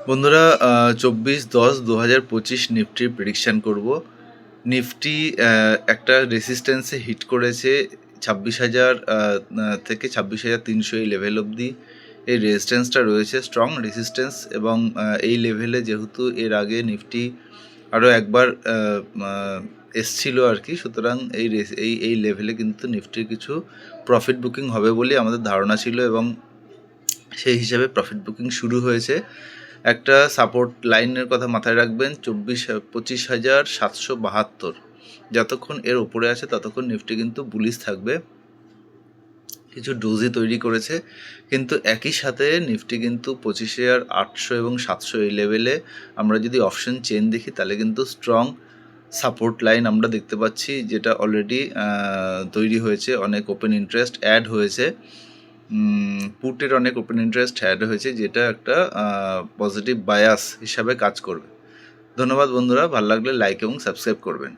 বন্ধুরা 24/10/2025 নিফটির প্রেডিকশান করব। নিফটি একটা রেসিস্ট্যান্সে হিট করেছে 26,000 থেকে 26,300 এই লেভেল অবধি। এই রেজিস্ট্যান্সটা রয়েছে স্ট্রং রেসিস্ট্যান্স, এবং এই লেভেলে যেহেতু এর আগে নিফটি আরও একবার এসছিল আর কি, সুতরাং এই লেভেলে কিন্তু নিফটির কিছু প্রফিট বুকিং হবে বলে আমাদের ধারণা ছিল, এবং সেই হিসাবে প্রফিট বুকিং শুরু হয়েছে। একটা সাপোর্ট লাইনের কথা মাথায় রাখবেন, 25,772। যতক্ষণ এর উপরে আছে ততক্ষণ নিফটি কিন্তু বুলিশ থাকবে। কিছু ডোজি তৈরি করেছে, কিন্তু একই সাথে নিফটি কিন্তু 25,800 এবং 700 এই লেভেলে আমরা যদি অপশন চেন দেখি তাহলে কিন্তু স্ট্রং সাপোর্ট লাইন আমরা দেখতে পাচ্ছি, যেটা অলরেডি তৈরি হয়েছে। অনেক ওপেন ইন্টারেস্ট অ্যাড হয়েছে, পুটের অনেক ওপেন ইন্টারেস্ট অ্যাড হয়েছে, যেটা একটা পজিটিভ বায়াস হিসাবে কাজ করবে। ধন্যবাদ বন্ধুরা, ভালো লাগলে লাইক এবং সাবস্ক্রাইব করবেন।